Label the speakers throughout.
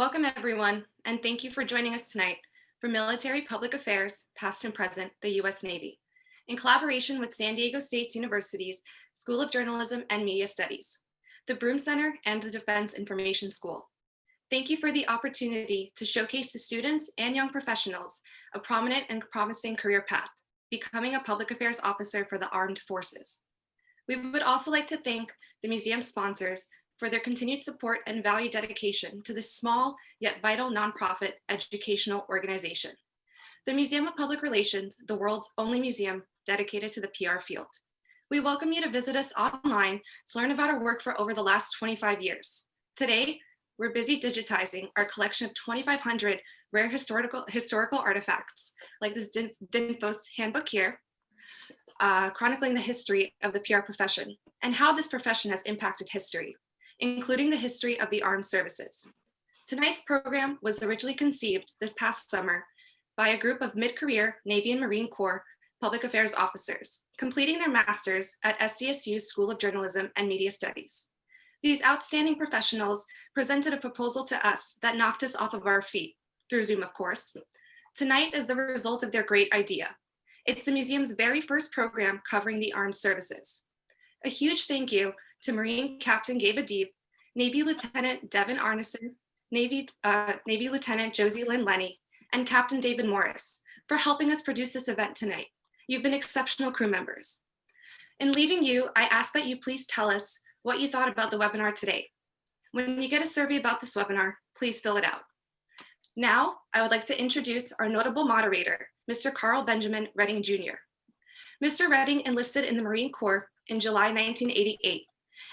Speaker 1: Welcome, everyone, and thank you for joining us tonight for Military Public Affairs, Past and Present, the U.S. Navy, in collaboration with San Diego State University's School of Journalism and Media Studies, the Broom Center, and the Defense Information School. Thank you for the opportunity to showcase to students and young professionals a prominent and promising career path, becoming a public affairs officer for the armed forces. We would also like to thank the museum sponsors for their continued support and value dedication to this small yet vital nonprofit educational organization. The Museum of Public Relations, the world's only museum dedicated to the PR field. We welcome you to visit us online to learn about our work for over the last 25 years. Today, we're busy digitizing our collection of 2,500 rare historical artifacts, like this DINFOS handbook here, chronicling the history of the PR profession and how this profession has impacted history, including the history of the armed services. Tonight's program was originally conceived this past summer by a group of mid-career Navy and Marine Corps public affairs officers, completing their masters at SDSU's School of Journalism and Media Studies. These outstanding professionals presented a proposal to us that knocked us off of our feet, through Zoom, of course. Tonight is the result of their great idea. It's the museum's very first program covering the armed services. A huge thank you to Marine Captain Gabe Adib, Navy Lieutenant Devin Arneson, Navy Lieutenant Josie Lynn Lenny, and Captain David Morris for helping us produce this event tonight. You've been exceptional crew members. In leaving you, I ask that you please tell us what you thought about the webinar today. When you get a survey about this webinar, please fill it out. Now, I would like to introduce our notable moderator, Mr. Carl Benjamin Redding Jr. Mr. Redding enlisted in the Marine Corps in July 1988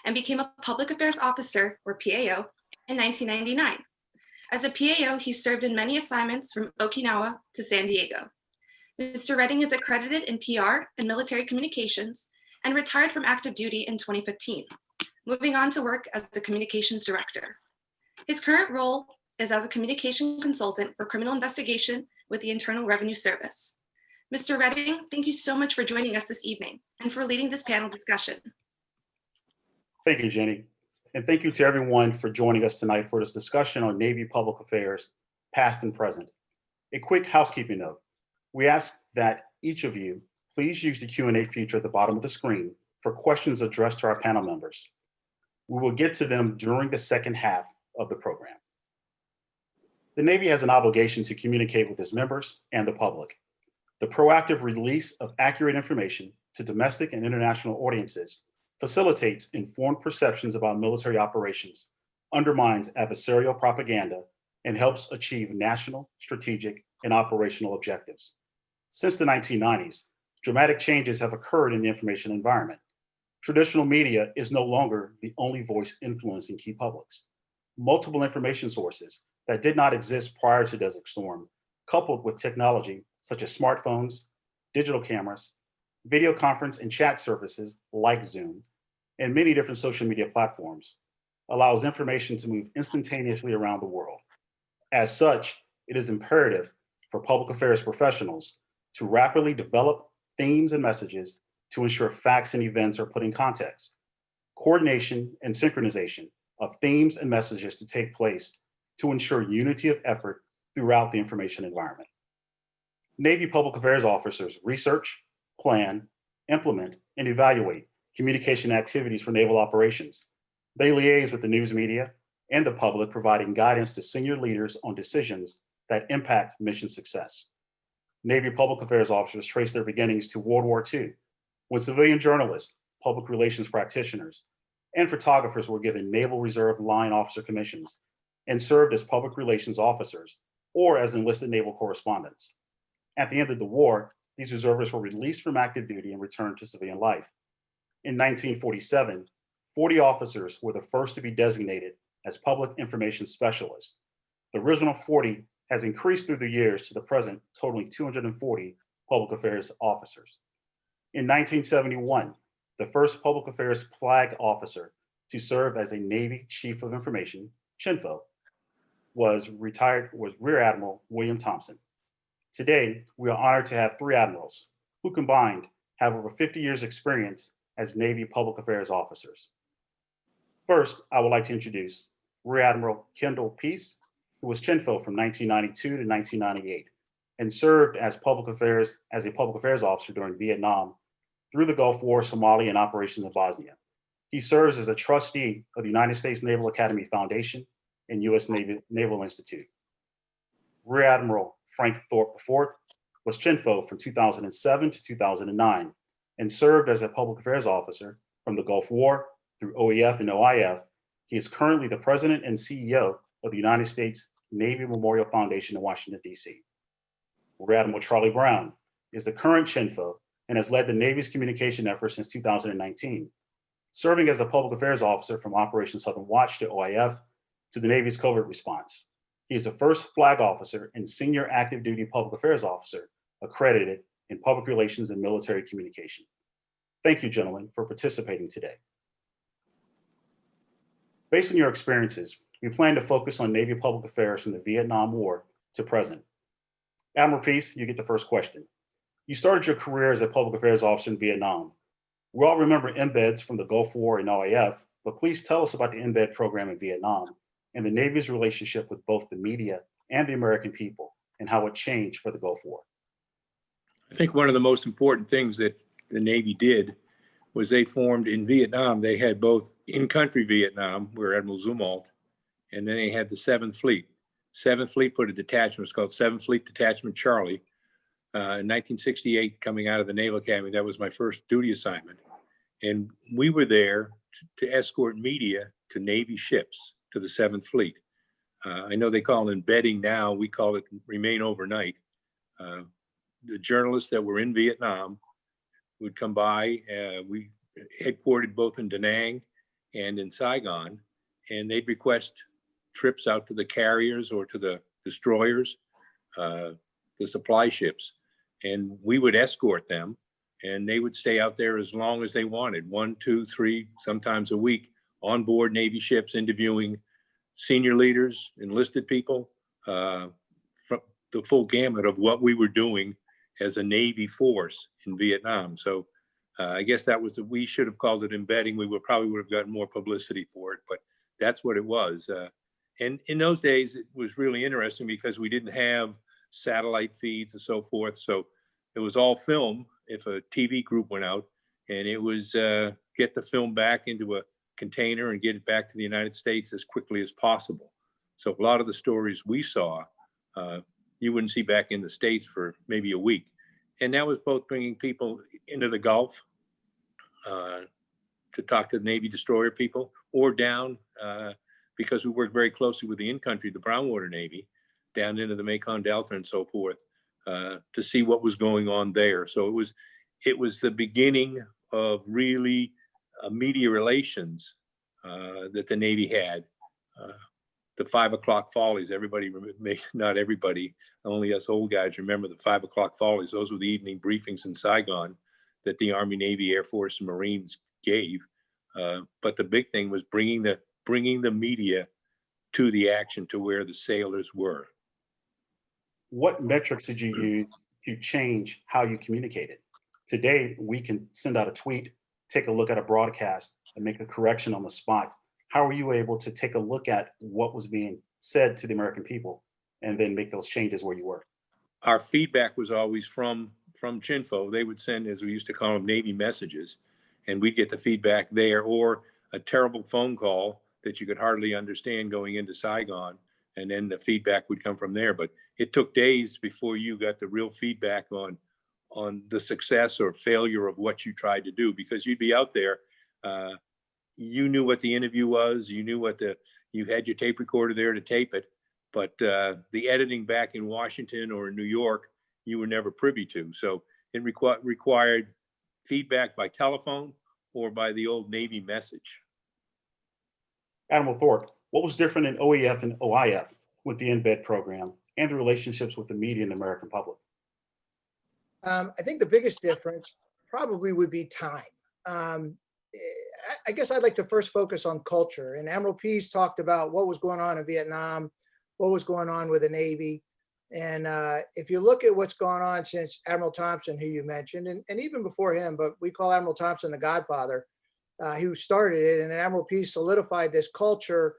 Speaker 1: and became a public affairs officer, or PAO, in 1999. As a PAO, he served in many assignments from Okinawa to San Diego. Mr. Redding is accredited in PR and military communications and retired from active duty in 2015, moving on to work as the communications director. His current role is as a communication consultant for criminal investigation with the Internal Revenue Service. Mr. Redding, thank you so much for joining us this evening and for leading this panel discussion.
Speaker 2: Thank you, Jenny. And thank you to everyone for joining us tonight for this discussion on Navy public affairs, past and present. A quick housekeeping note. We ask that each of you please use the Q&A feature at the bottom of the screen for questions addressed to our panel members. We will get to them during the second half of the program. The Navy has an obligation to communicate with its members and the public. The proactive release of accurate information to domestic and international audiences facilitates informed perceptions about military operations, undermines adversarial propaganda, and helps achieve national, strategic, and operational objectives. Since the 1990s, dramatic changes have occurred in the information environment. Traditional media is no longer the only voice influencing key publics. Multiple information sources that did not exist prior to Desert Storm, coupled with technology such as smartphones, digital cameras, video conference and chat services like Zoom, and many different social media platforms, allows information to move instantaneously around the world. As such, it is imperative for public affairs professionals to rapidly develop themes and messages to ensure facts and events are put in context. Coordination and synchronization of themes and messages to take place to ensure unity of effort throughout the information environment. Navy public affairs officers research, plan, implement, and evaluate communication activities for naval operations. They liaise with the news media and the public, providing guidance to senior leaders on decisions that impact mission success. Navy public affairs officers trace their beginnings to World War II, when civilian journalists, public relations practitioners, and photographers were given Naval Reserve line officer commissions and served as public relations officers or as enlisted naval correspondents. At the end of the war, these reservists were released from active duty and returned to civilian life. In 1947, 40 officers were the first to be designated as public information specialists. The original 40 has increased through the years to the present, totaling 240 public affairs officers. In 1971, the first public affairs flag officer to serve as a Navy Chief of Information, CHINFO, was Rear Admiral William Thompson. Today, we are honored to have three admirals who combined have over 50 years experience as Navy public affairs officers. First, I would like to introduce Rear Admiral Kendell Pease who was CHINFO from 1992 to 1998 and served as a public affairs officer during Vietnam through the Gulf War, Somalia, and operations in Bosnia. He serves as a trustee of the United States Naval Academy Foundation and U.S. Naval Institute. Rear Admiral Frank Thorp IV was CHINFO from 2007 to 2009 and served as a public affairs officer from the Gulf War through OEF and OIF. He is currently the president and CEO of the United States Navy Memorial Foundation in Washington, D.C. Rear Admiral Charlie Brown is the current CHINFO and has led the Navy's communication effort since 2019, serving as a public affairs officer from Operation Southern Watch to OIF to the Navy's covert response. He is the first flag officer and senior active duty public affairs officer accredited in public relations and military communication. Thank you, gentlemen, for participating today. Based on your experiences, we plan to focus on Navy public affairs from the Vietnam War to present. Admiral Pease, you get the first question. You started your career as a public affairs officer in Vietnam. We all remember embeds from the Gulf War and OIF, but please tell us about the embed program in Vietnam and the Navy's relationship with both the media and the American people and how it changed for the Gulf War.
Speaker 3: I think one of the most important things that the Navy did was they formed in Vietnam. They had both in-country Vietnam, where Admiral Zumwalt, and then they had the 7th Fleet. 7th Fleet put a detachment, it's called 7th Fleet Detachment Charlie. In 1968, coming out of the Naval Academy, that was my first duty assignment. And we were there to escort media to Navy ships to the 7th Fleet. I know they call it embedding now, we call it remain overnight. The journalists that were in Vietnam would come by. We headquartered both in Da Nang and in Saigon, and they'd request trips out to the carriers or to the destroyers, the supply ships, and we would escort them, and they would stay out there as long as they wanted, 1, 2, 3, sometimes a week, on board Navy ships, interviewing senior leaders, enlisted people, from the full gamut of what we were doing as a Navy force in Vietnam. So I guess that was, we should have called it embedding. We probably would have gotten more publicity for it, but that's what it was. And in those days, it was really interesting because we didn't have satellite feeds and so forth. So it was all film if a TV group went out, and it was get the film back into a container and get it back to the United States as quickly as possible. So a lot of the stories we saw, you wouldn't see back in the States for maybe a week. And that was both bringing people into the Gulf to talk to the Navy destroyer people, or down, because we worked very closely with the in-country, the Brownwater Navy, down into the Mekong Delta and so forth, to see what was going on there. So it was the beginning of really media relations that the Navy had. The 5 o'clock follies, everybody, not everybody, only us old guys remember the 5 o'clock follies. Those were the evening briefings in Saigon that the Army, Navy, Air Force, and Marines gave. But the big thing was bringing the media to the action, to where the sailors were.
Speaker 2: What metrics did you use to change how you communicated? Today, we can send out a tweet, take a look at a broadcast, and make a correction on the spot. How were you able to take a look at what was being said to the American people and then make those changes where you were?
Speaker 3: Our feedback was always from CHINFO. They would send, as we used to call them, Navy messages, and we'd get the feedback there, or a terrible phone call that you could hardly understand going into Saigon, and then the feedback would come from there. But it took days before you got the real feedback on the success or failure of what you tried to do, because you'd be out there. You knew what the interview was, you had your tape recorder there to tape it, but the editing back in Washington or in New York, you were never privy to. So it required feedback by telephone or by the old Navy message.
Speaker 2: Admiral Thorp, what was different in OEF and OIF with the embed program and the relationships with the media and the American public?
Speaker 4: I think the biggest difference probably would be time. I guess I'd like to first focus on culture. And Admiral Pease talked about what was going on in Vietnam, what was going on with the Navy. And if you look at what's gone on since Admiral Thompson, who you mentioned, and even before him, but we call Admiral Thompson the Godfather, who started it, and Admiral Pease solidified this culture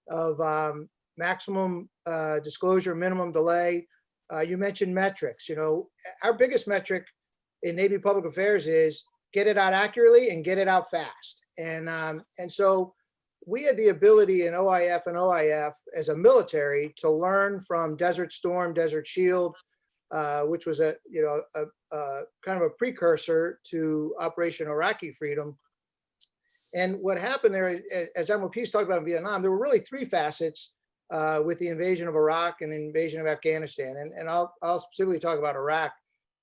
Speaker 4: of maximum disclosure, minimum delay. You mentioned metrics. Our biggest metric in Navy public affairs is get it out accurately and get it out fast. And so we had the ability in OIF and OIF as a military to learn from Desert Storm, Desert Shield, which was a kind of a precursor to Operation Iraqi Freedom. And what happened there, as Admiral Pease talked about in Vietnam, there were really three facets with the invasion of Iraq and the invasion of Afghanistan. And I'll specifically talk about Iraq.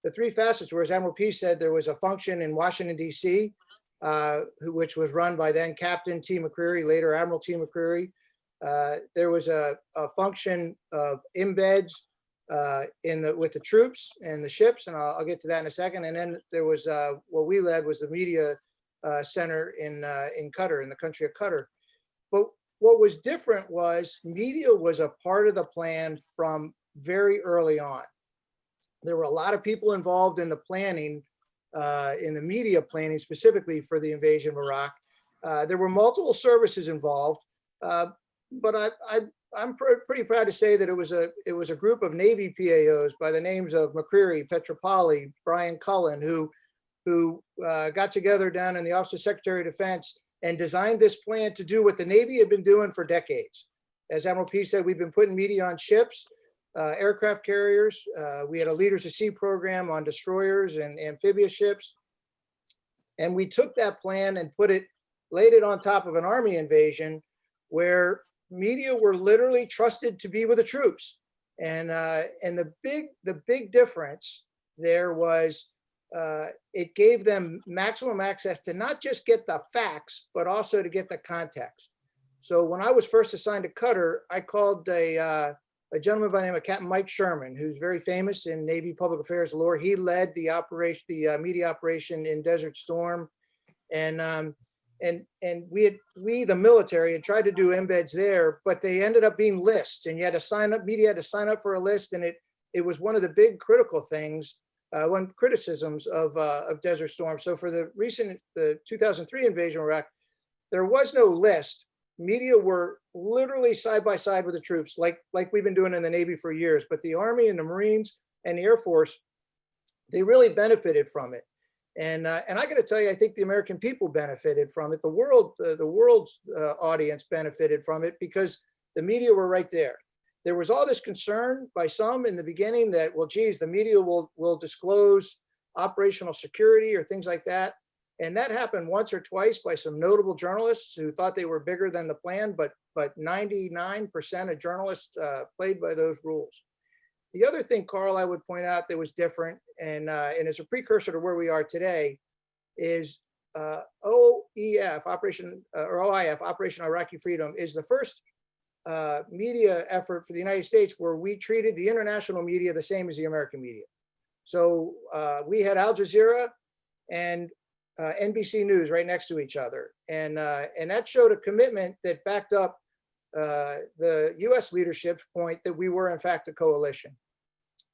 Speaker 4: The three facets were, as Admiral Pease said, there was a function in Washington, D.C., which was run by then Captain T. McCreary, later Admiral T. McCreary. There was a function of embeds with the troops and the ships, and I'll get to that in a second. And then there was what we led was the media center in Qatar, in the country of Qatar. But what was different was media was a part of the plan from very early on. There were a lot of people involved in the planning, in the media planning specifically for the invasion of Iraq. There were multiple services involved, but I'm pretty proud to say that it was a group of Navy PAOs by the names of McCreary, Petropoli, Brian Cullen, who got together down in the Office of Secretary of Defense and designed this plan to do what the Navy had been doing for decades. As Admiral Pease said, we've been putting media on ships, aircraft carriers. We had a Leaders at Sea program on destroyers and amphibious ships. And we took that plan and laid it on top of an Army invasion where media were literally trusted to be with the troops. And the big difference there was it gave them maximum access to not just get the facts, but also to get the context. So when I was first assigned to Qatar, I called a gentleman by the name of Captain Mike Sherman, who's very famous in Navy public affairs lore. He led the operation, the media operation in Desert Storm, and we the military had tried to do embeds there, but they ended up being lists, and you had to sign up. Media had to sign up for a list, and it was one of the big critical things, one criticisms of Desert Storm. So for the 2003 invasion of Iraq, there was no list. Media were literally side by side with the troops, like we've been doing in the Navy for years. But the Army and the Marines and the Air Force, they really benefited from it. And I got to tell you, I think the American people benefited from it. The world's audience benefited from it because the media were right there. There was all this concern by some in the beginning that, well, geez, the media will disclose operational security or things like that. And that happened once or twice by some notable journalists who thought they were bigger than the plan, but 99% of journalists played by those rules. The other thing, Carl, I would point out that was different, and is a precursor to where we are today, is OIF, Operation Iraqi Freedom, is the first media effort for the United States where we treated the international media the same as the American media. So we had Al Jazeera and NBC News right next to each other. And that showed a commitment that backed up the US leadership's point that we were in fact a coalition.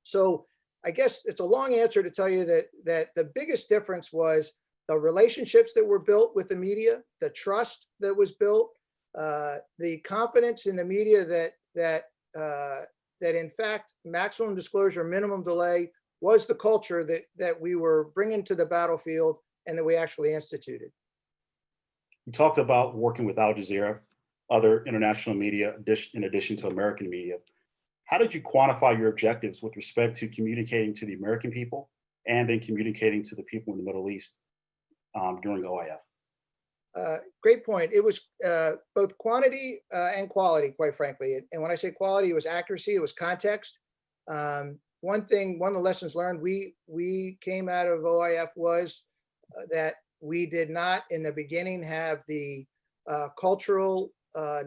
Speaker 4: So I guess it's a long answer to tell you that the biggest difference was the relationships that were built with the media, the trust that was built, the confidence in the media that in fact maximum disclosure, minimum delay was the culture that we were bringing to the battlefield and that we actually instituted.
Speaker 2: You talked about working with Al Jazeera, other international media, in addition to American media. How did you quantify your objectives with respect to communicating to the American people and then communicating to the people in the Middle East during OIF?
Speaker 4: Great point. It was both quantity and quality, quite frankly. And when I say quality, it was accuracy, it was context. One of the lessons learned we came out of OIF was that we did not in the beginning have the cultural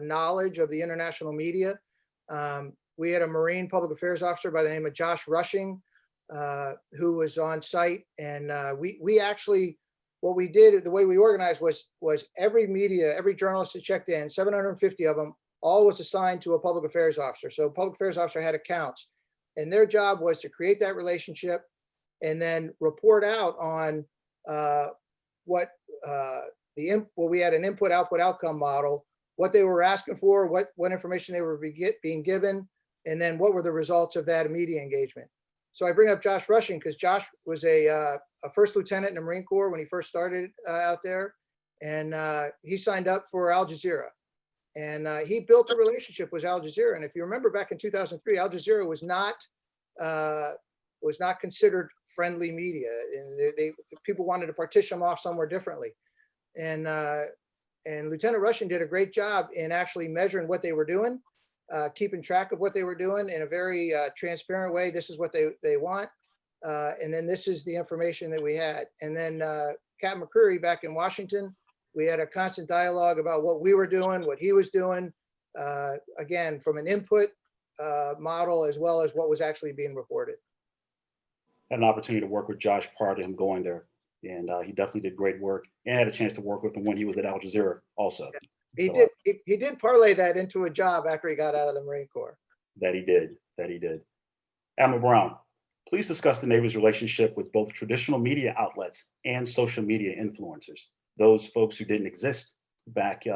Speaker 4: knowledge of the international media. We had a Marine public affairs officer by the name of Josh Rushing, who was on site. And we actually, what we did, the way we organized was every journalist that checked in, 750 of them, all was assigned to a public affairs officer. So public affairs officer had accounts, and their job was to create that relationship and then report out on we had an input, output, outcome model what they were asking for, what information they were being given, and then what were the results of that media engagement. So I bring up Josh Rushing because Josh was a first lieutenant in the Marine Corps when he first started out there, and he signed up for Al Jazeera, and he built a relationship with Al Jazeera. And if you remember back in 2003, Al Jazeera was not considered friendly media, and people wanted to partition them off somewhere differently. And Lieutenant Rushing did a great job in actually measuring what they were doing, keeping track of what they were doing in a very transparent way. This is what they want. And then this is the information that we had. And then Captain McCreary back in Washington, we had a constant dialogue about what we were doing, what he was doing, again, from an input model, as well as what was actually being reported.
Speaker 2: Had an opportunity to work with Josh prior to him going there. And he definitely did great work, and had a chance to work with him when he was at Al Jazeera also.
Speaker 4: He did parlay that into a job after he got out of the Marine Corps.
Speaker 2: That he did. Admiral Brown, please discuss the Navy's relationship with both traditional media outlets and social media influencers, those folks who didn't exist back in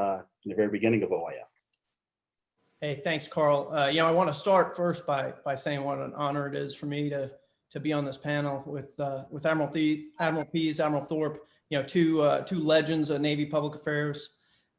Speaker 2: the very beginning of OIF.
Speaker 5: Hey, thanks, Carl. I want to start first by saying what an honor it is for me to be on this panel with Admiral Pease, Admiral Thorp, two legends of Navy public affairs.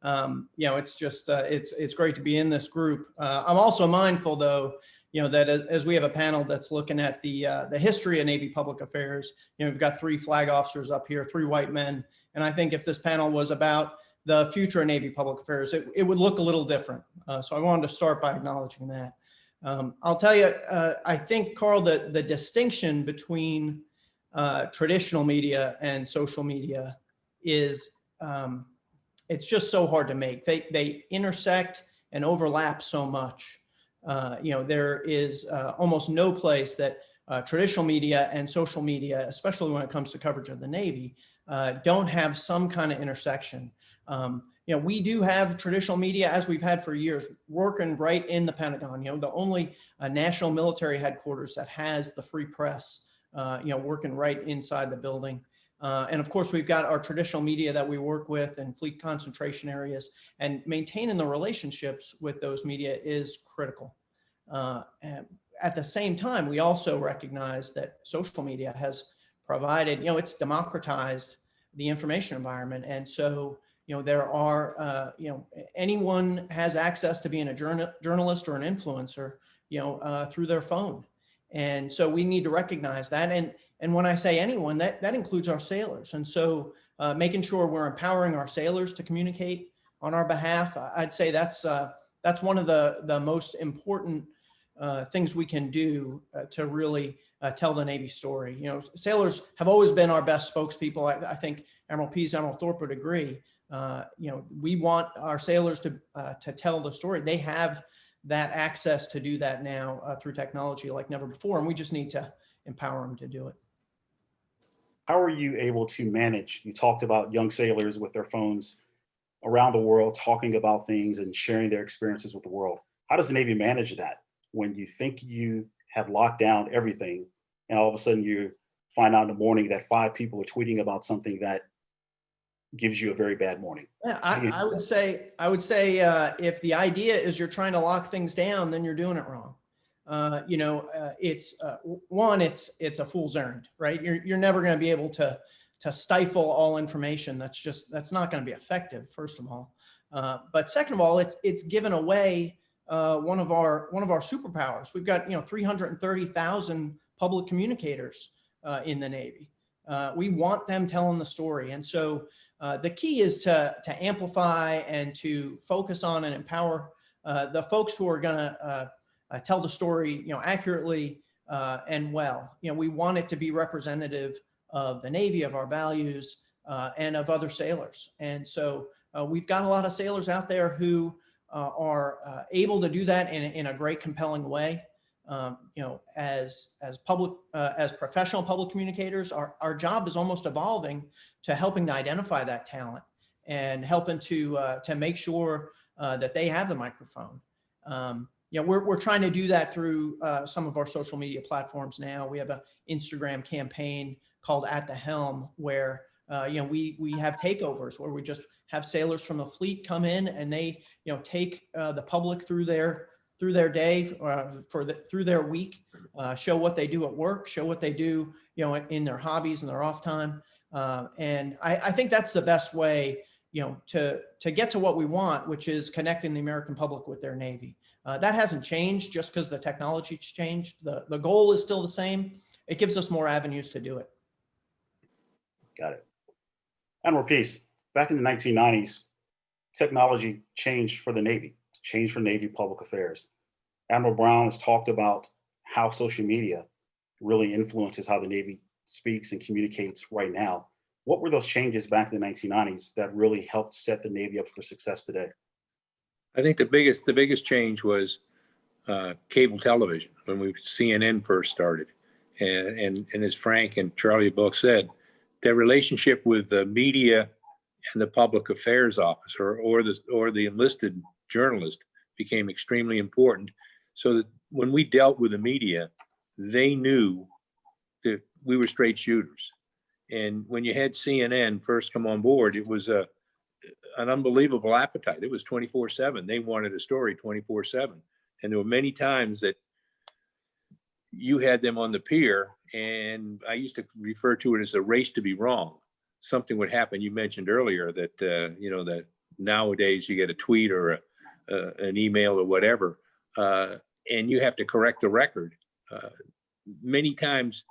Speaker 5: It's just it's great to be in this group. I'm also mindful, though, that as we have a panel that's looking at the history of Navy public affairs, we've got 3 flag officers up here, 3 white men, and I think if this panel was about the future of Navy public affairs, it would look a little different. So I wanted to start by acknowledging that. I'll tell you, I think, Carl, that the distinction between traditional media and social media is, it's just so hard to make. They intersect and overlap so much. There is almost no place that traditional media and social media, especially when it comes to coverage of the Navy, don't have some kind of intersection. We do have traditional media, as we've had for years, working right in the Pentagon. The only national military headquarters that has the free press, working right inside the building. And of course, we've got our traditional media that we work with in fleet concentration areas, and maintaining the relationships with those media is critical. And at the same time, we also recognize that social media has provided, it's democratized the information environment. And so, there are, anyone has access to being a journalist or an influencer, through their phone. And so we need to recognize that. And when I say anyone, that includes our sailors. And so making sure we're empowering our sailors to communicate on our behalf, I'd say that's one of the most important things we can do to really tell the Navy story. Sailors have always been our best spokespeople. I think Admiral Pease, Admiral Thorp would agree. We want our sailors to tell the story. They have that access to do that now through technology like never before, and we just need to empower them to do it.
Speaker 2: How are you able to manage? You talked about young sailors with their phones around the world, talking about things and sharing their experiences with the world. How does the Navy manage that when you think you have locked down everything, and all of a sudden you find out in the morning that 5 people are tweeting about something that gives you a very bad morning?
Speaker 5: Yeah, I would say if the idea is you're trying to lock things down, then you're doing it wrong. It's a fool's errand, right? You're never going to be able to stifle all information. That's not going to be effective, first of all. But second of all, it's given away one of our superpowers. We've got 330,000 public communicators in the Navy. We want them telling the story, and so the key is to amplify and to focus on and empower the folks who are going to tell the story, accurately and well. We want it to be representative of the Navy, of our values, and of other sailors. And so we've got a lot of sailors out there who are able to do that in a great, compelling way. As professional public communicators, our job is almost evolving to helping to identify that talent and helping to make sure that they have the microphone. We're trying to do that through some of our social media platforms now. We have an Instagram campaign called At the Helm, where We have takeovers where we just have sailors from the fleet come in and they, take the public through their day, through their week, show what they do at work, show what they do, in their hobbies and their off time. And I think that's the best way, to get to what we want, which is connecting the American public with their Navy. That hasn't changed just because the technology's changed. The goal is still the same. It gives us more avenues to do it.
Speaker 2: Got it. Admiral Pease, back in the 1990s, technology changed for the Navy, changed for Navy public affairs. Admiral Brown has talked about how social media really influences how the Navy speaks and communicates right now. What were those changes back in the 1990s that really helped set the Navy up for success today?
Speaker 3: I think the biggest change was cable television when CNN first started, and as Frank and Charlie both said, their relationship with the media and the public affairs officer or the enlisted journalist became extremely important. So that when we dealt with the media, they knew that we were straight shooters. And when you had CNN first come on board, it was an unbelievable appetite. It was 24/7. They wanted a story 24/7. And there were many times that you had them on the pier, and I used to refer to it as a race to be wrong. Something would happen. You mentioned earlier that, that nowadays you get a tweet or an email or whatever, and you have to correct the record. Many times,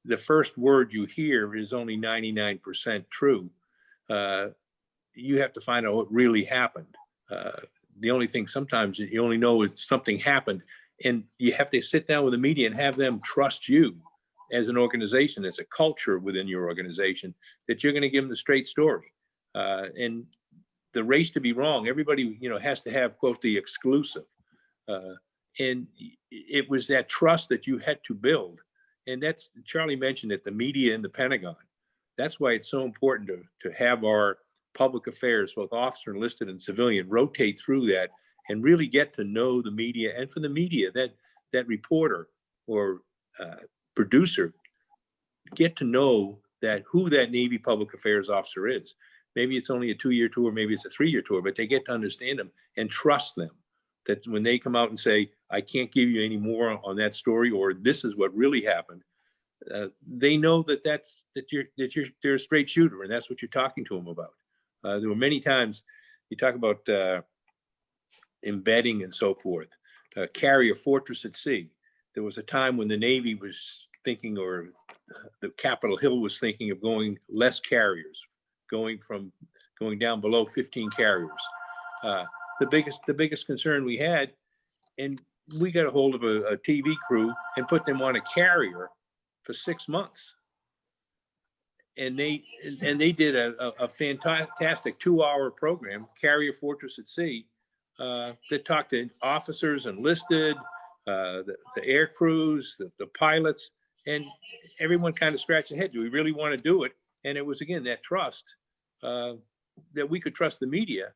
Speaker 3: the first word you hear is only 99% true. You have to find out what really happened. The only thing sometimes you only know is something happened, and you have to sit down with the media and have them trust you as an organization, as a culture within your organization, that you're going to give them the straight story. And the race to be wrong, everybody, has to have, quote, the exclusive. And it was that trust that you had to build. And that's, Charlie mentioned it, the media and the Pentagon. That's why it's so important to have our public affairs, both officer, enlisted, and civilian, rotate through that and really get to know the media. And for the media, that reporter or producer, get to know who that Navy public affairs officer is. Maybe it's only a 2-year tour, maybe it's a 3-year tour, but they get to understand them and trust them. That when they come out and say, I can't give you any more on that story, or this is what really happened, they know that you're a straight shooter, and that's what you're talking to them about. There were many times you talk about embedding and so forth. Carrier fortress at sea. There was a time when the Navy was thinking, or the Capitol Hill was thinking of going less carriers, going down below 15 carriers. The biggest concern we had, and we got a hold of a TV crew and put them on a carrier for 6 months. And they did a fantastic 2-hour program, Carrier Fortress at Sea, that talked to officers, enlisted, the air crews, the pilots, and everyone kind of scratched their head. Do we really want to do it? And it was, again, that trust, that we could trust the media,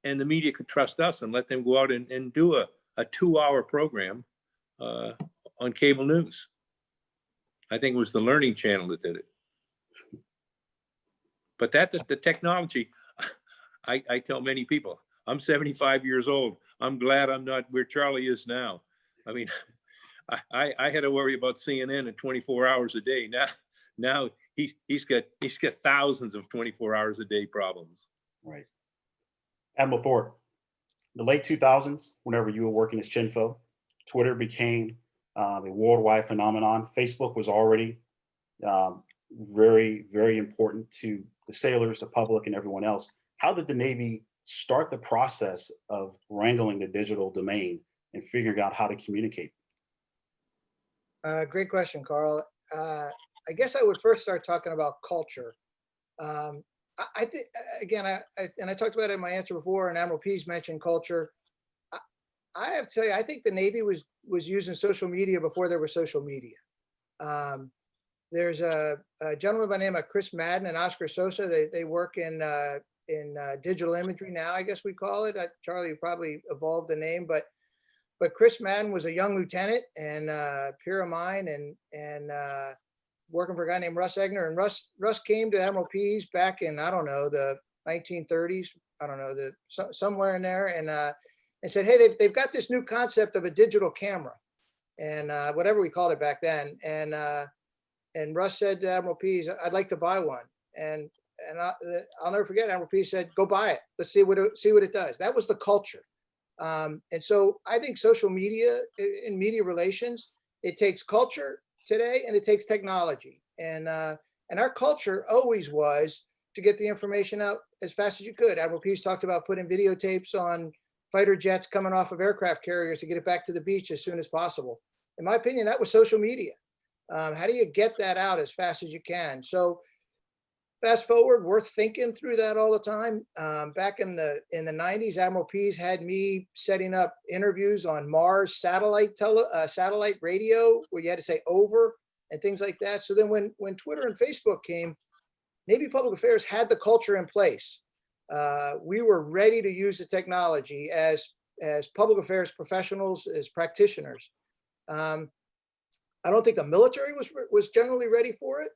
Speaker 3: and the media could trust us and let them go out and do a 2-hour program on cable news. I think it was the Learning Channel that did it. But the technology, I tell many people, I'm 75 years old. I'm glad I'm not where Charlie is now. I mean, I had to worry about CNN at 24 hours a day. Now he's got thousands of 24 hours a day problems.
Speaker 2: Right. Admiral Thorp, the late 2000s, whenever you were working as CHINFO, Twitter became a worldwide phenomenon. Facebook was already very, very important to the sailors, the public, and everyone else. How did the Navy start the process of wrangling the digital domain and figuring out how to communicate?
Speaker 4: Great question, Carl. I guess I would first start talking about culture. I think, again, I talked about it in my answer before, and Admiral Pease mentioned culture. I have to tell you, I think the Navy was using social media before there was social media. There's a gentleman by the name of Chris Madden and Oscar Sosa. They work in digital imagery now, I guess we call it. Charlie probably evolved the name, but Chris Madden was a young lieutenant and a peer of mine, and working for a guy named Russ Egner, and Russ came to Admiral Pease back in, I don't know, the 1930s. I don't know, somewhere in there, and said, hey, they've got this new concept of a digital camera, and whatever we called it back then. And Russ said to Admiral Pease, I'd like to buy one. And I'll never forget, Admiral Pease said, go buy it. Let's see what it does. That was the culture. And so I think social media in media relations, it takes culture today and it takes technology. And our culture always was to get the information out as fast as you could. Admiral Pease talked about putting videotapes on fighter jets coming off of aircraft carriers to get it back to the beach as soon as possible. In my opinion, that was social media. How do you get that out as fast as you can? So fast forward, we're thinking through that all the time. Back in the 90s, Admiral Pease had me setting up interviews on Mars satellite radio, where you had to say over and things like that. So then when Twitter and Facebook came, Navy Public Affairs had the culture in place. We were ready to use the technology as public affairs professionals, as practitioners. I don't think the military was generally ready for it.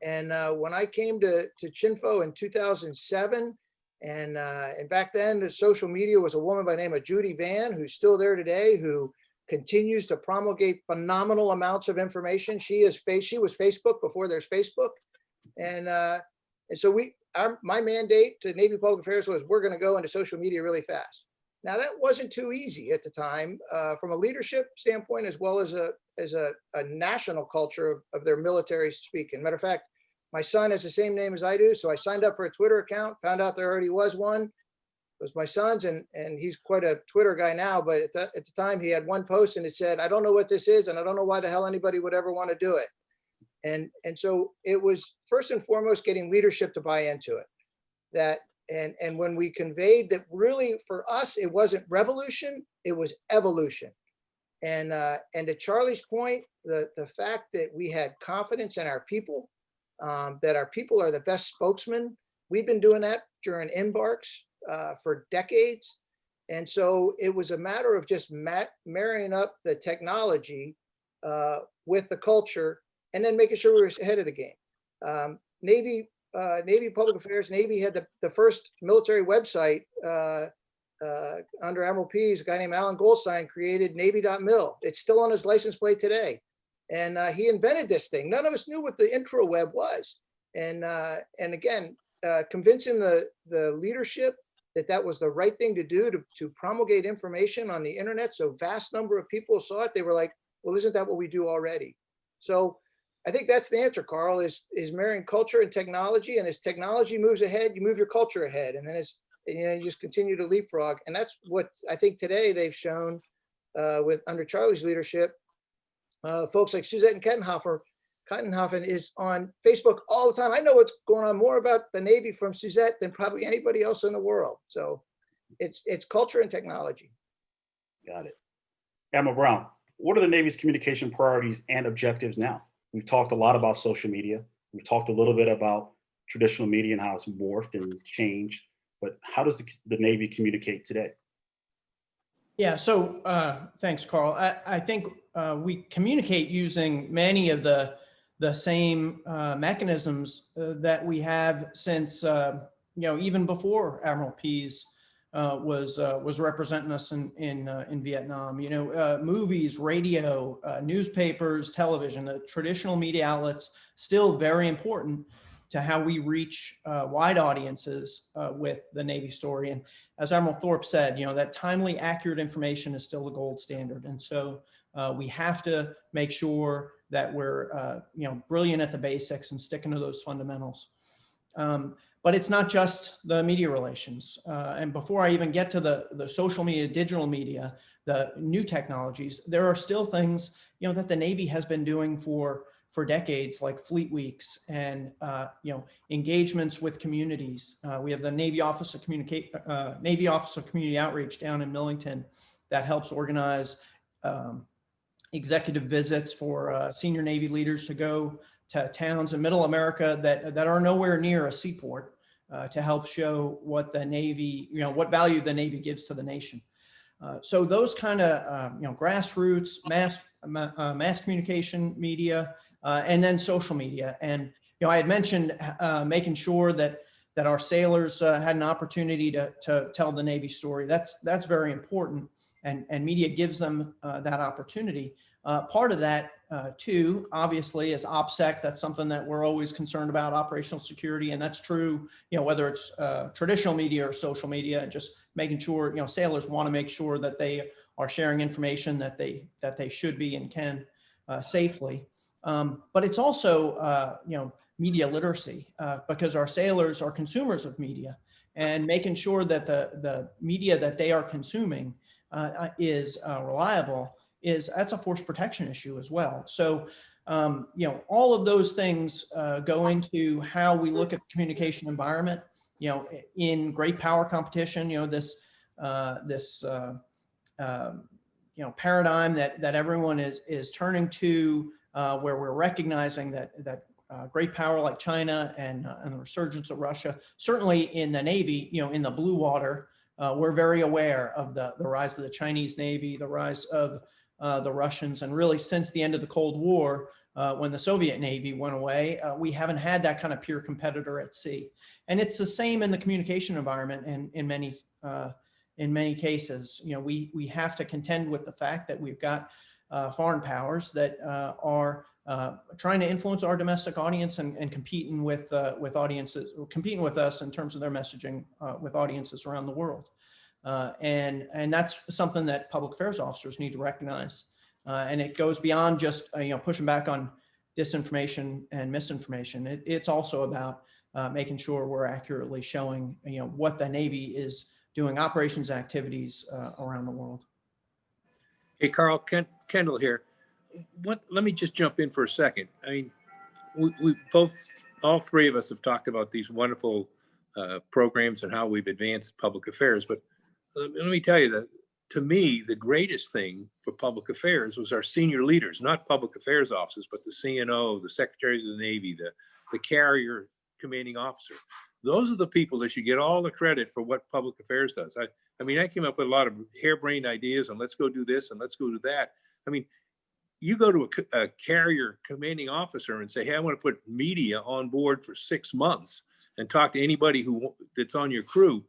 Speaker 4: And when I came to CHINFO in 2007, and back then the social media was a woman by the name of Judy Van, who's still there today, who continues to promulgate phenomenal amounts of information. She was Facebook before there's Facebook. And so my mandate to Navy Public Affairs was, we're going to go into social media really fast. Now that wasn't too easy at the time from a leadership standpoint, as well as a national culture of their military speaking. Matter of fact, my son has the same name as I do, so I signed up for a Twitter account, found out there already was one. It was my son's, and he's quite a Twitter guy now, but at the time he had one post and it said, I don't know what this is, and I don't know why the hell anybody would ever want to do it. And so it was first and foremost getting leadership to buy into it. And when we conveyed that, really for us, it wasn't revolution, it was evolution. And to Charlie's point, the fact that we had confidence in our people, that our people are the best spokesmen. We've been doing that during embarks for decades. And so it was a matter of just marrying up the technology with the culture, and then making sure we were ahead of the game. Navy Public Affairs, Navy had the first military website under Admiral Pease. A guy named Alan Goldstein created Navy.mil. It's still on his license plate today. And he invented this thing. None of us knew what the intro web was. And again, convincing the leadership that was the right thing to do to promulgate information on the internet. So vast number of people saw it. They were like, well, isn't that what we do already? So I think that's the answer, Carl, is marrying culture and technology. And as technology moves ahead, you move your culture ahead. And then you just continue to leapfrog. And that's what I think today they've shown with under Charlie's leadership. Folks like Suzette and Kettenhofen is on Facebook all the time. I know what's going on more about the Navy from Suzette than probably anybody else in the world. So it's culture and technology.
Speaker 2: Got it. Admiral Brown, what are the Navy's communication priorities and objectives now? We've talked a lot about social media. We've talked a little bit about traditional media and how it's morphed and changed, but how does the Navy communicate today?
Speaker 5: Yeah, so thanks, Carl. I think we communicate using many of the same mechanisms that we have since, even before Admiral Pease was representing us in Vietnam. Movies, radio, newspapers, television, the traditional media outlets, still very important to how we reach wide audiences with the Navy story. And as Admiral Thorp said, that timely, accurate information is still the gold standard. And so we have to make sure that we're, brilliant at the basics and sticking to those fundamentals. But it's not just the media relations. And before I even get to the social media, digital media, the new technologies, there are still things, that the Navy has been doing for decades, like Fleet Weeks and, engagements with communities. We have the Navy Office of Community Outreach down in Millington that helps organize executive visits for senior Navy leaders to go to towns in Middle America that are nowhere near a seaport to help show what the Navy, what value the Navy gives to the nation. So those kind of grassroots, mass communication media, and then social media. And I had mentioned making sure that our sailors had an opportunity to tell the Navy story. That's very important, and media gives them that opportunity. Part of that too, obviously, is OPSEC. That's something that we're always concerned about, operational security, and that's true. Whether it's traditional media or social media, just making sure sailors want to make sure that they are sharing information that they should be and can safely. But it's also media literacy, because our sailors are consumers of media, and making sure that the media that they are consuming is reliable. That's a force protection issue as well. So, all of those things go into how we look at the communication environment. In great power competition, this paradigm that everyone is turning to, where we're recognizing that great power like China and the resurgence of Russia, certainly in the Navy, in the blue water, we're very aware of the rise of the Chinese Navy, the rise of the Russians, and really since the end of the Cold War, when the Soviet Navy went away, we haven't had that kind of peer competitor at sea. And it's the same in the communication environment in many cases. We have to contend with the fact that we've got foreign powers that are trying to influence our domestic audience and competing with audiences, competing with us in terms of their messaging with audiences around the world. And that's something that public affairs officers need to recognize. And it goes beyond just pushing back on disinformation and misinformation. It's also about making sure we're accurately showing what the Navy is doing, operations activities around the world.
Speaker 3: Hey, Carl, Kendell here. Let me just jump in for a second. I mean, we both, all three of us have talked about these wonderful programs and how we've advanced public affairs. But let me tell you that, to me, the greatest thing for public affairs was our senior leaders, not public affairs officers, but the CNO, the secretaries of the Navy, the carrier commanding officer. Those are the people that should get all the credit for what public affairs does. I mean, I came up with a lot of harebrained ideas and let's go do this and let's go do that. I mean, you go to a carrier commanding officer and say, hey, I want to put media on board for 6 months and talk to anybody that's on your crew.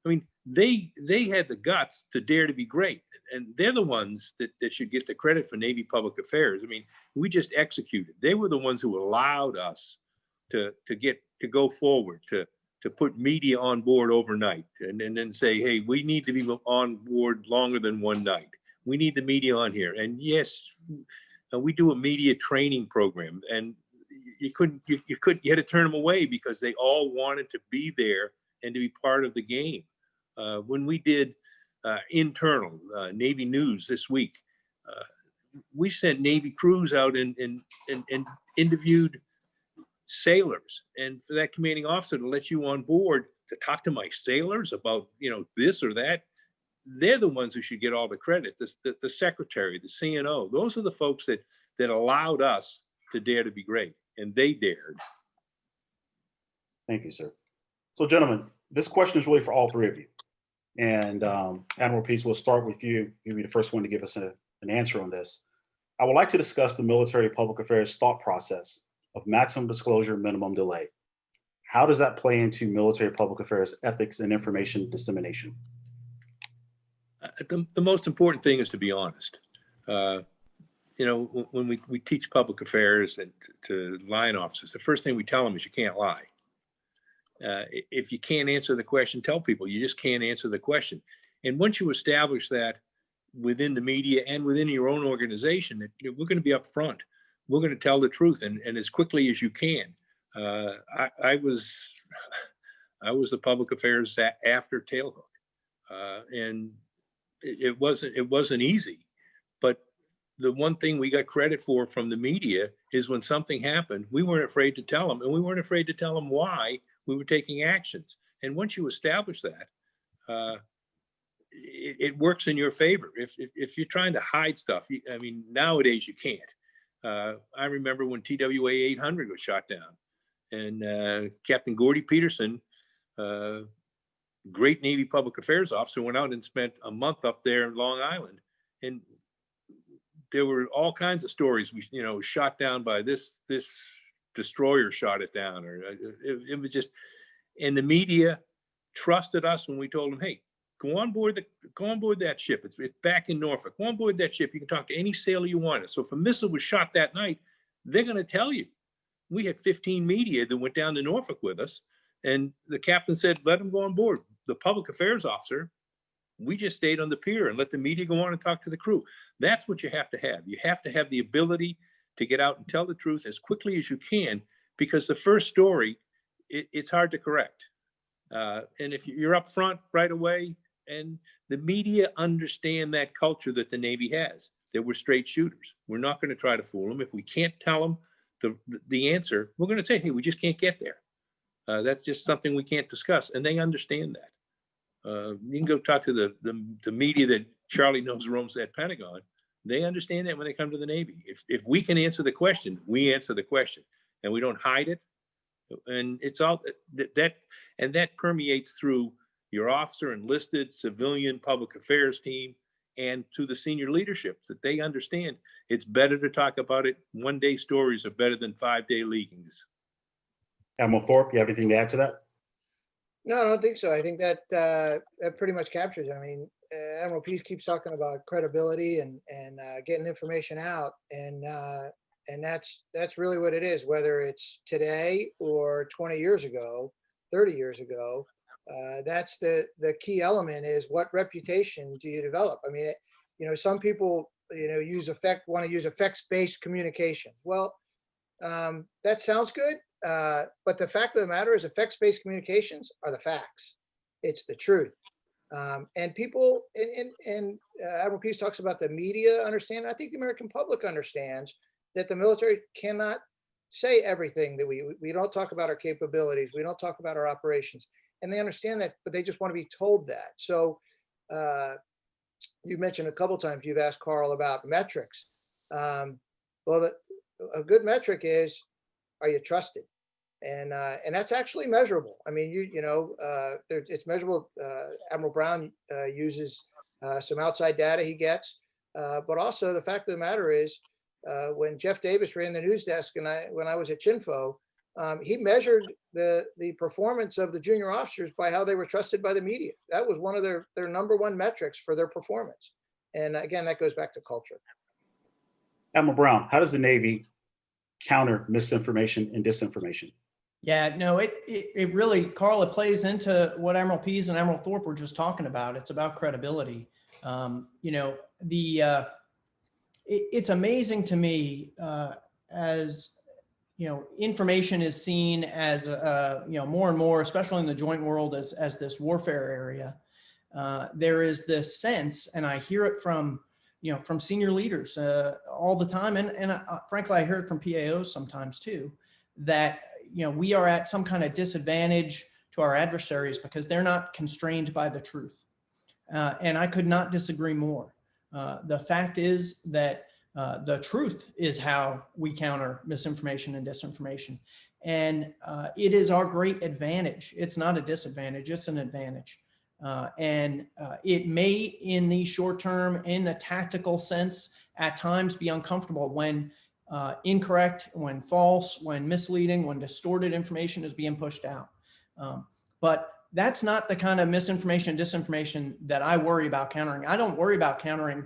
Speaker 3: I mean, they had the guts to dare to be great. And they're the ones that should get the credit for Navy public affairs. I mean, we just executed. They were the ones who allowed us to go forward, to put media on board overnight and then say, hey, we need to be on board longer than one night. We need the media on here. And yes, we do a media training program, and you had to turn them away because they all wanted to be there and to be part of the game. When we did internal Navy news this week, we sent Navy crews out and interviewed sailors, and for that commanding officer to let you on board to talk to my sailors about this or that, they're the ones who should get all the credit. The secretary, the CNO, those are the folks that allowed us to dare to be great, and they dared.
Speaker 2: Thank you, sir. So, gentlemen, this question is really for all three of you. And Admiral Pease, we'll start with you. You'll be the first one to give us an answer on this. I would like to discuss the military public affairs thought process of maximum disclosure, minimum delay. How does that play into military public affairs ethics and information dissemination?
Speaker 3: The most important thing is to be honest. When we teach public affairs and to line officers, the first thing we tell them is you can't lie. If you can't answer the question, tell people you just can't answer the question. And once you establish that within the media and within your own organization, that we're going to be upfront. We're going to tell the truth and as quickly as you can. I was the public affairs after Tailhook, and it wasn't easy. But the one thing we got credit for from the media is when something happened, we weren't afraid to tell them, and we weren't afraid to tell them why we were taking actions. And once you establish that, it works in your favor. If you're trying to hide stuff, I mean, nowadays you can't. I remember when TWA 800 was shot down, and Captain Gordy Peterson great Navy public affairs officer, went out and spent a month up there in Long Island. And there were all kinds of stories. We, shot down by this destroyer shot it down, or it was just, and the media trusted us when we told them, hey, go on board that ship. It's back in Norfolk. Go on board that ship. You can talk to any sailor you want. So if a missile was shot that night, they're going to tell you. We had 15 media that went down to Norfolk with us, and the captain said, let them go on board. The public affairs officer, we just stayed on the pier and let the media go on and talk to the crew. That's what you have to have. You have to have the ability to get out and tell the truth as quickly as you can, because the first story, it's hard to correct. And if you're up front right away, and the media understand that culture that the Navy has, that we're straight shooters. We're not going to try to fool them. If we can't tell them the answer, we're going to say, hey, we just can't get there. That's just something we can't discuss. And they understand that. You can go talk to the media that Charlie knows roams that Pentagon. They understand that when they come to the Navy. If we can answer the question, we answer the question, and we don't hide it. And it's all that permeates through your officer, enlisted, civilian, public affairs team, and to the senior leadership, that they understand it's better to talk about it. One-day stories are better than 5-day leakings.
Speaker 2: Admiral Thorp, you have anything to add to that?
Speaker 4: No, I don't think so. I think that that pretty much captures it. I mean, Admiral Pease keeps talking about credibility and getting information out, and that's really what it is. Whether it's today or 20 years ago, 30 years ago, that's the key element, is what reputation do you develop? I mean, some people want to use effects-based communication. Well, that sounds good. But the fact of the matter is, effects-based communications are the facts. It's the truth. And people, and Admiral Pease talks about the media understand. I think the American public understands that the military cannot say everything, that we don't talk about our capabilities. We don't talk about our operations. And they understand that, but they just want to be told that. So you mentioned a couple of times, you've asked Carl about metrics. Well, a good metric is, are you trusted? And that's actually measurable. I mean, it's measurable. Admiral Brown uses some outside data he gets, but also the fact of the matter is, when Jeff Davis ran the news desk, and when I was at CHINFO, he measured the performance of the junior officers by how they were trusted by the media. That was one of their number one metrics for their performance. And again, that goes back to culture.
Speaker 2: Admiral Brown, how does the Navy counter misinformation and disinformation?
Speaker 5: Yeah, no, it really, Carl, it plays into what Admiral Pease and Admiral Thorp were just talking about. It's about credibility. It's amazing to me, as information is seen as more and more, especially in the joint world, as this warfare area. There is this sense, and I hear it from senior leaders all the time, and frankly, I hear it from PAOs sometimes too, that we are at some kind of disadvantage to our adversaries because they're not constrained by the truth. And I could not disagree more. The fact is that the truth is how we counter misinformation and disinformation. And it is our great advantage. It's not a disadvantage, it's an advantage. And it may, in the short term, in the tactical sense, at times be uncomfortable when incorrect, when false, when misleading, when distorted information is being pushed out. But that's not the kind of misinformation and disinformation that I worry about countering. I don't worry about countering,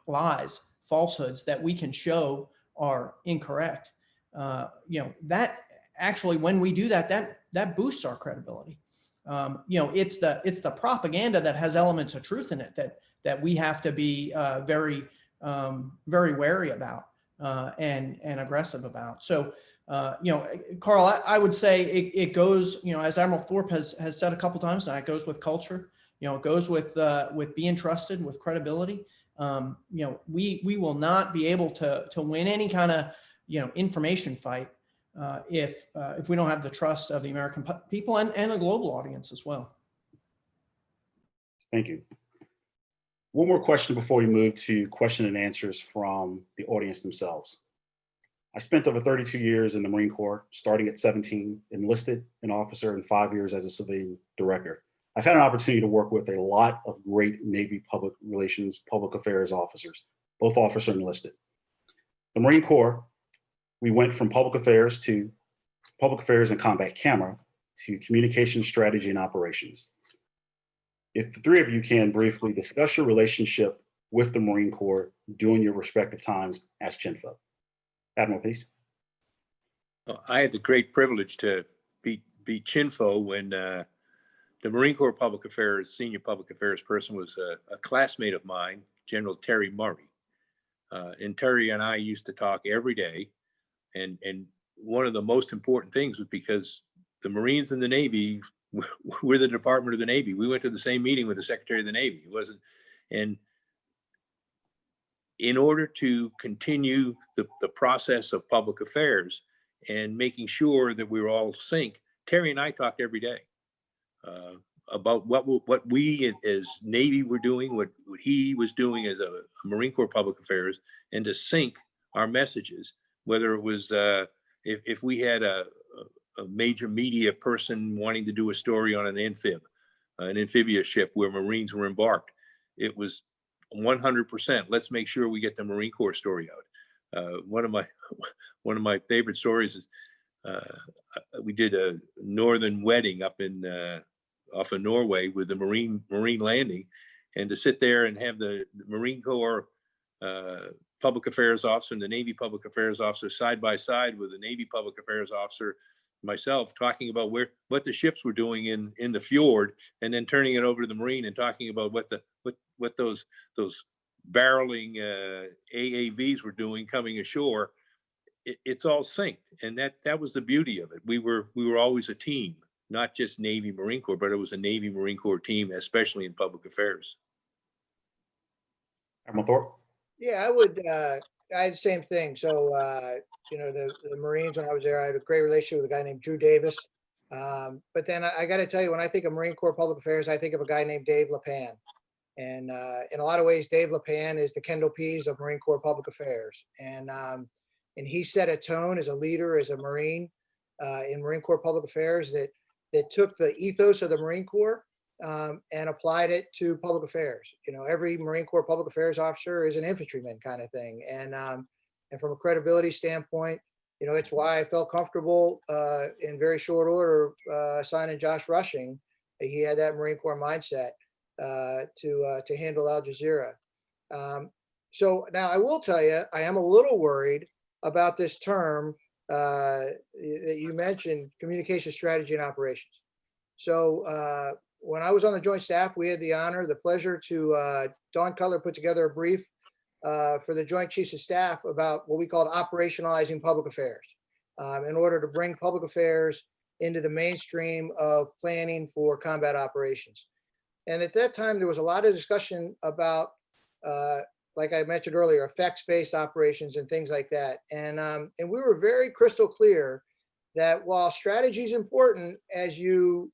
Speaker 5: lies, falsehoods that we can show are incorrect. That actually, when we do that, that boosts our credibility. It's the propaganda that has elements of truth in it that we have to be very wary about and aggressive about. So, Carl, I would say it goes, as Admiral Thorp has said a couple times now, it goes with culture. It goes with being trusted, with credibility. We will not be able to win any kind of information fight if we don't have the trust of the American people and a global audience as well.
Speaker 2: Thank you. One more question before we move to question and answers from the audience themselves. I spent over 32 years in the Marine Corps, starting at 17, enlisted an officer, and 5 years as a civilian director. I've had an opportunity to work with a lot of great Navy public relations, public affairs officers, both officer and enlisted. The Marine Corps, we went from public affairs and combat camera to communication strategy and operations. If the three of you can briefly discuss your relationship with the Marine Corps during your respective times as CHINFO. Admiral Pease.
Speaker 3: Well, I had the great privilege to be CHINFO when the Marine Corps Public Affairs, senior public affairs person was a classmate of mine, General Terry Murray. And Terry and I used to talk every day. And one of the most important things was because the Marines and the Navy were the Department of the Navy. We went to the same meeting with the Secretary of the Navy. It wasn't, and in order to continue the process of public affairs and making sure that we were all synced, Terry and I talked every day about what we as Navy were doing, what he was doing as a Marine Corps Public Affairs, and to sync our messages, whether it was if we had a major media person wanting to do a story on an amphibious ship where Marines were embarked, it was 100%. Let's make sure we get the Marine Corps story out. One of my favorite stories is we did a northern wedding up in off of Norway with the Marine landing, and to sit there and have the Marine Corps public affairs officer and the Navy public affairs officer side by side with the Navy public affairs officer, myself, talking about what the ships were doing in the fjord, and then turning it over to the Marine and talking about what those barreling AAVs were doing coming ashore. It's all synced, and that was the beauty of it. We were always a team, not just Navy Marine Corps, but it was a Navy Marine Corps team, especially in public affairs.
Speaker 2: Admiral Thorp.
Speaker 4: Yeah, I had the same thing. So, the Marines, when I was there, I had a great relationship with a guy named Drew Davis. But then I got to tell you, when I think of Marine Corps Public Affairs, I think of a guy named Dave Leppan. And in a lot of ways, Dave Leppan is the Kendell Pease of Marine Corps Public Affairs. And he set a tone as a leader, as a Marine in Marine Corps Public Affairs that took the ethos of the Marine Corps and applied it to public affairs. Every Marine Corps Public Affairs officer is an infantryman kind of thing. And from a credibility standpoint, it's why I felt comfortable in very short order assigning Josh Rushing. He had that Marine Corps mindset to handle Al Jazeera. So now I will tell you, I am a little worried about this term that you mentioned, communication strategy and operations. So when I was on the Joint Staff, we had the honor, the pleasure to, Don Cutler put together a brief for the Joint Chiefs of Staff about what we called operationalizing public affairs in order to bring public affairs into the mainstream of planning for combat operations. And at that time, there was a lot of discussion about, like I mentioned earlier, effects-based operations and things like that. And we were very crystal clear that while strategy is important as you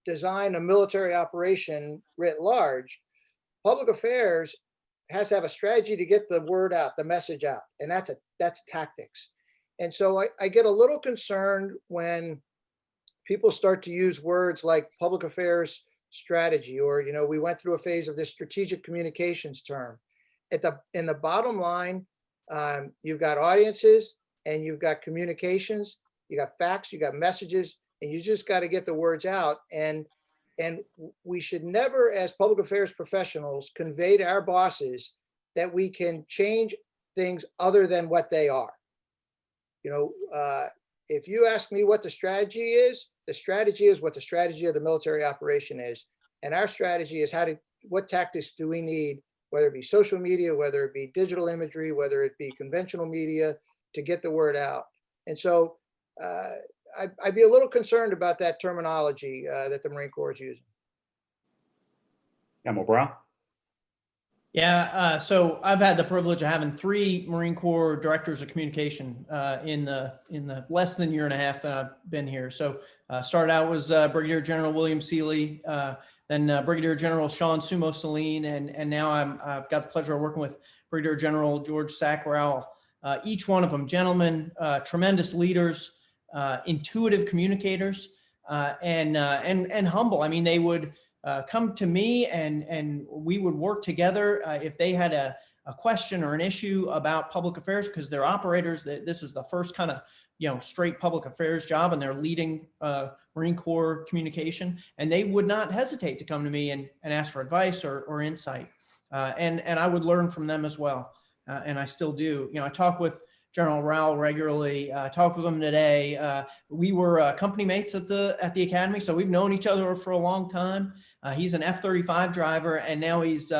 Speaker 4: design a military operation writ large, public affairs has to have a strategy to get the word out, the message out, and that's tactics. And so I get a little concerned when people start to use words like public affairs strategy, or we went through a phase of this strategic communications term. In the bottom line, you've got audiences and you've got communications, you got facts, you got messages, and you just got to get the words out. And we should never, as public affairs professionals, convey to our bosses that we can change things other than what they are. If you ask me what the strategy is what the strategy of the military operation is. And our strategy is what tactics do we need, whether it be social media, whether it be digital imagery, whether it be conventional media, to get the word out. And so I'd be a little concerned about that terminology that the Marine Corps is using.
Speaker 2: Admiral Brown.
Speaker 5: Yeah, so I've had the privilege of having 3 Marine Corps directors of communication in the less than year and a half that I've been here. So started out was Brigadier General William Seeley, then Brigadier General Sean Sumo Saline, and now I've got the pleasure of working with Brigadier General George Sackrell. Each one of them, gentlemen, tremendous leaders, intuitive communicators, and humble. I mean, they would come to me and we would work together if they had a question or an issue about public affairs, because they're operators. This is the first kind of straight public affairs job, and they're leading Marine Corps communication, and they would not hesitate to come to me and ask for advice or insight, and I would learn from them as well, and I still do. I talk with General Rowell regularly. Talked with him today. We were company mates at the academy, so we've known each other for a long time. He's an F-35 driver, and now he's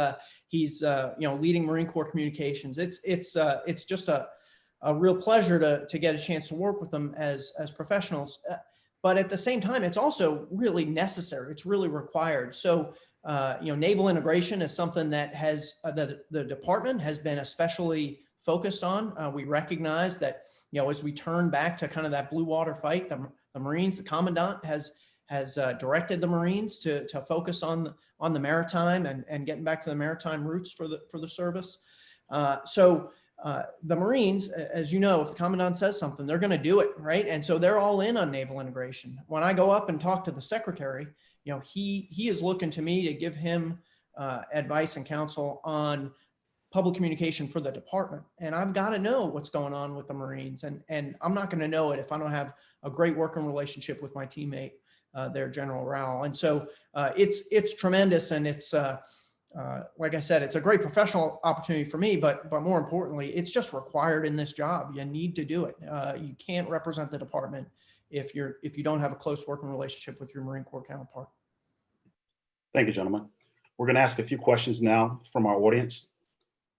Speaker 5: leading Marine Corps communications. It's just a real pleasure to get a chance to work with them as professionals. But at the same time, it's also really necessary. It's really required. So naval integration is something that has the department has been especially focused on. We recognize that, as we turn back to kind of that blue water fight, the Marines, the commandant has directed the Marines to focus on the maritime and getting back to the maritime roots for the service. So the Marines, as you know, if the commandant says something, they're going to do it, right? And so they're all in on naval integration. When I go up and talk to the secretary, he is looking to me to give him advice and counsel on public communication for the department. And I've got to know what's going on with the Marines. And I'm not going to know it if I don't have a great working relationship with my teammate, their General Rowell. And so it's tremendous. And it's, like I said, it's a great professional opportunity for me, but more importantly, it's just required in this job. You need to do it. You can't represent the department if you don't have a close working relationship with your Marine Corps counterpart.
Speaker 2: Thank you, gentlemen. We're going to ask a few questions now from our audience.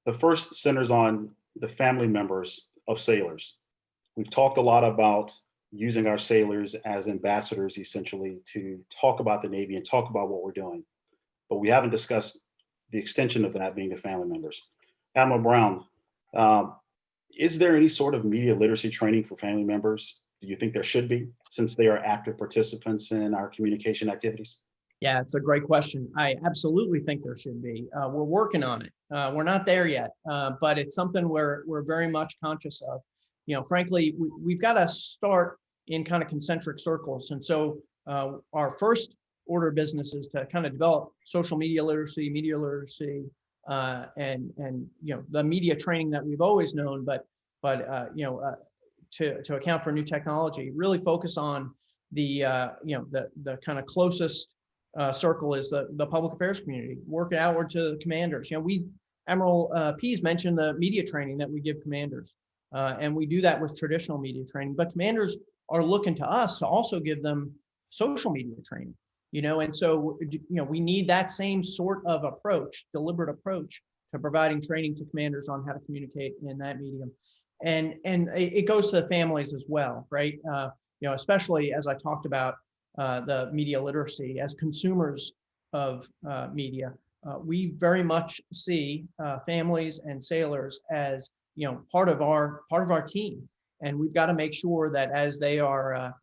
Speaker 2: The first centers on the family members of sailors. We've talked a lot about using our sailors as ambassadors, essentially, to talk about the Navy and talk about what we're doing. But we haven't discussed the extension of that being the family members. Admiral Brown, is there any sort of media literacy training for family members? Do you think there should be, since they are active participants in our communication activities?
Speaker 5: Yeah, it's a great question. I absolutely think there should be. We're working on it. We're not there yet, but it's something we're very much conscious of. Frankly, we've got to start in kind of concentric circles. And so our first order of business is to kind of develop social media literacy, and the media training that we've always known, but to account for new technology, really focus on the kind of closest circle is the public affairs community, work it outward to the commanders. Admiral Pease mentioned the media training that we give commanders, and we do that with traditional media training, but commanders are looking to us to also give them social media training, and so, we need that same sort of approach, deliberate approach to providing training to commanders on how to communicate in that medium. And it goes to the families as well, right? Especially as I talked about the media literacy as consumers of media, we very much see families and sailors as part of our team, and we've got to make sure that as they are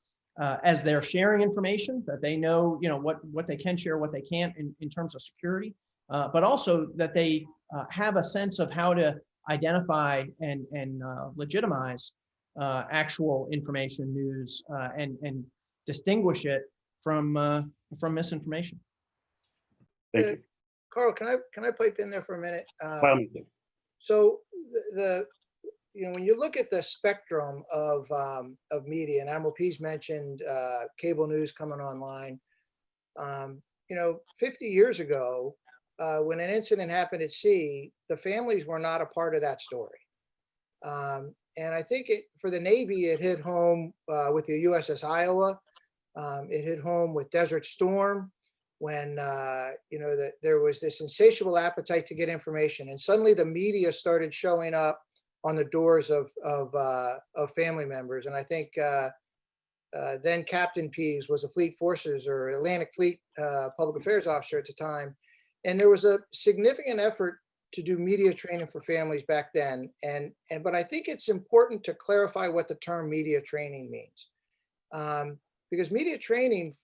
Speaker 5: as they're sharing information, that they know what they can share, what they can't in terms of security, but also that they have a sense of how to identify and legitimize actual information, news, and distinguish it from misinformation.
Speaker 2: Thank you.
Speaker 4: Carl, can I pipe in there for a minute?
Speaker 2: So
Speaker 4: when you look at the spectrum of media, and Admiral Pease mentioned cable news coming online. 50 years ago, when an incident happened at sea, the families were not a part of that story. And I think for the Navy, it hit home with the USS Iowa. It hit home with Desert Storm, when there was this insatiable appetite to get information, and suddenly the media started showing up on the doors of family members. And I think then Captain Pease was a Fleet Forces or Atlantic Fleet public affairs officer at the time, and there was a significant effort to do media training for families back then. But I think it's important to clarify what the term media training means. Because media training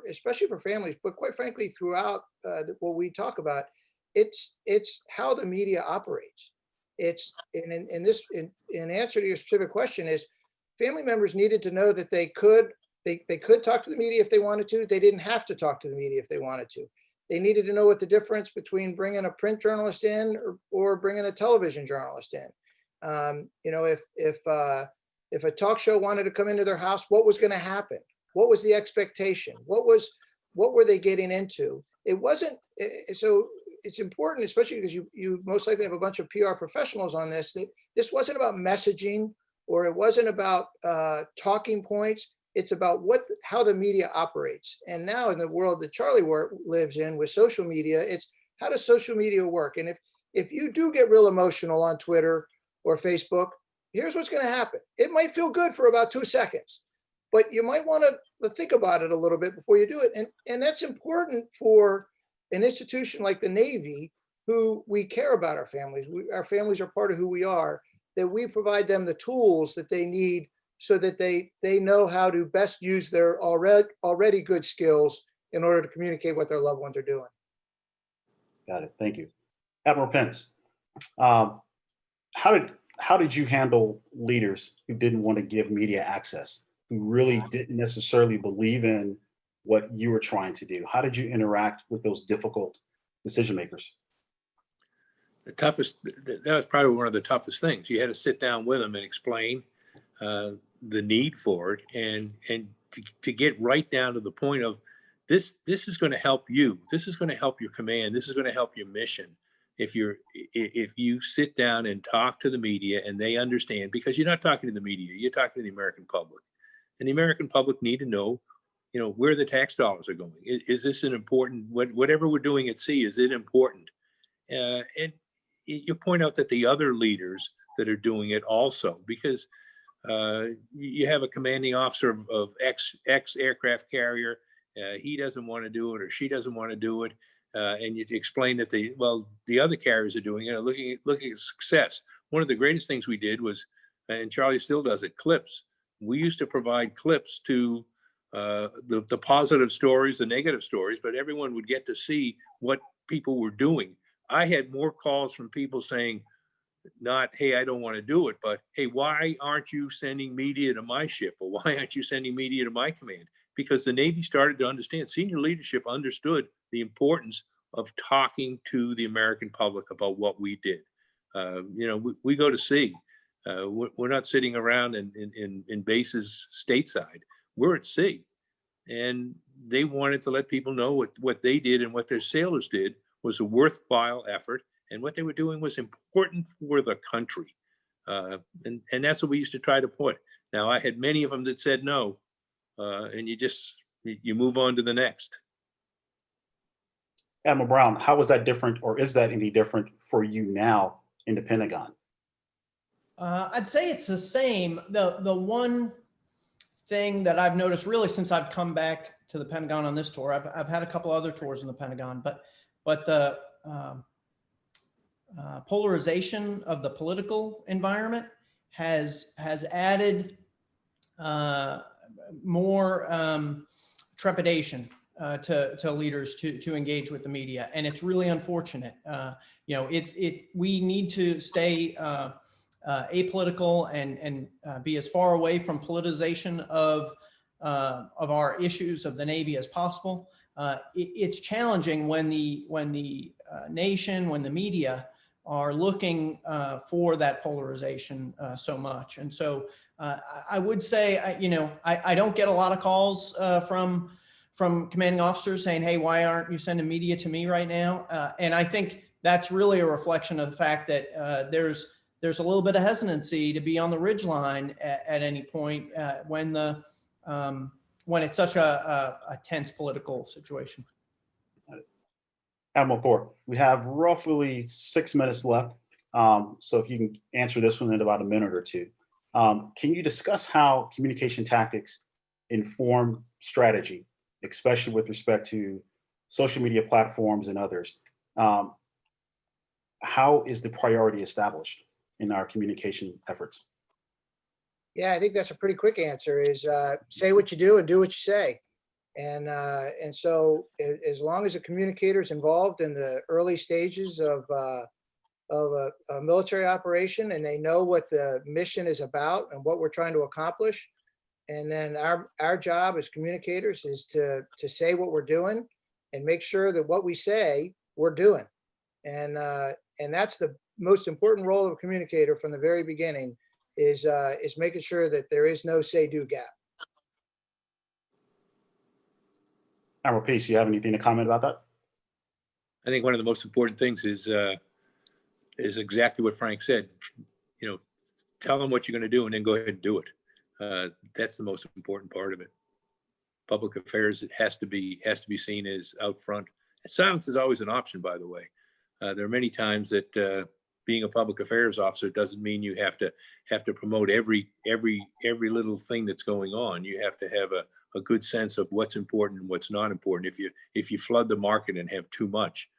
Speaker 4: especially for families, but quite frankly, throughout what we talk about, it's how the media operates. It's in answer to your specific question is family members needed to know that they could they could talk to the media if they wanted to. They didn't have to talk to the media if they wanted to. They needed to know what the difference between bringing a print journalist in or bringing a television journalist in. You know, if a talk show wanted to come into their house, what was going to happen? What was the expectation? What were they getting into? It wasn't, so it's important, especially because you most likely have a bunch of PR professionals on this, that this wasn't about messaging, or it wasn't about talking points. It's about how the media operates. And now in the world that Charlie lives in with social media, it's how does social media work? And if you do get real emotional on Twitter or Facebook, here's what's going to happen. It might feel good for about 2 seconds, but you might want to think about it a little bit before you do it. And that's important for an institution like the Navy, who we care about our families. Our families are part of who we are, that we provide them the tools that they need so that they know how to best use their already good skills in order to communicate what their loved ones are doing.
Speaker 2: Got it. Thank you. Admiral Pence, how did you handle leaders who didn't want to give media access, who really didn't necessarily believe in what you were trying to do? How did you interact with those difficult decision makers?
Speaker 3: That was probably one of the toughest things. You had to sit down with them and explain the need for it, and to get right down to the point of this is going to help you. This is going to help your command. This is going to help your mission. If you sit down and talk to the media and they understand, because you're not talking to the media, you're talking to the American public, and the American public need to know, you know, where the tax dollars are going. Is this an important, whatever we're doing at sea, is it important? And you point out that the other leaders that are doing it also, because you have a commanding officer of X aircraft carrier, he doesn't want to do it, or she doesn't want to do it, and you explain that the other carriers are doing it, looking at success. One of the greatest things we did was, and Charlie still does it, clips. We used to provide clips to the positive stories, the negative stories, but everyone would get to see what people were doing. I had more calls from people saying, not, hey, I don't want to do it, but hey, why aren't you sending media to my ship? Or why aren't you sending media to my command? Because the Navy started to understand, senior leadership understood the importance of talking to the American public about what we did. You know, we go to sea. We're not sitting around in bases stateside. We're at sea. And they wanted to let people know what they did and what their sailors did was a worthwhile effort. And what they were doing was important for the country. And that's what we used to try to put. Now, I had many of them that said no, and you move on to the next.
Speaker 2: Admiral Brown, how was that different, or is that any different for you now in the Pentagon?
Speaker 5: I'd say it's the same. The one thing that I've noticed really since I've come back to the Pentagon on this tour, I've had a couple other tours in the Pentagon, but the polarization of the political environment has added more trepidation to leaders to engage with the media, and it's really unfortunate. You know, we need to stay apolitical and be as far away from politicization of our issues of the Navy as possible. It's challenging when the nation, when the media are looking for that polarization so much. And so I would say, I don't get a lot of calls from commanding officers saying, hey, why aren't you sending media to me right now? And I think that's really a reflection of the fact that there's a little bit of hesitancy to be on the ridgeline at any point when it's such a tense political situation.
Speaker 2: Admiral Thorp, we have roughly 6 minutes left. So if you can answer this one in about a minute or two. Can you discuss how communication tactics inform strategy, especially with respect to social media platforms and others? How is the priority established in our communication efforts?
Speaker 4: Yeah, I think that's a pretty quick answer is say what you do and do what you say. And so as long as a communicator is involved in the early stages of a military operation and they know what the mission is about and what we're trying to accomplish, And then our job as communicators is to say what we're doing and make sure that what we say we're doing. And that's the most important role of a communicator from the very beginning is making sure that there is no say-do gap.
Speaker 2: Admiral Pease, you have anything to comment about that?
Speaker 3: I think one of the most important things is exactly what Frank said. You know, tell them what you're going to do and then go ahead and do it. That's the most important part of it. Public affairs, it has to be seen as out front. Silence is always an option, by the way. There are many times that being a public affairs officer doesn't mean you have to promote every little thing that's going on. You have to have a good sense of what's important and what's not important. If you flood the market and have too much,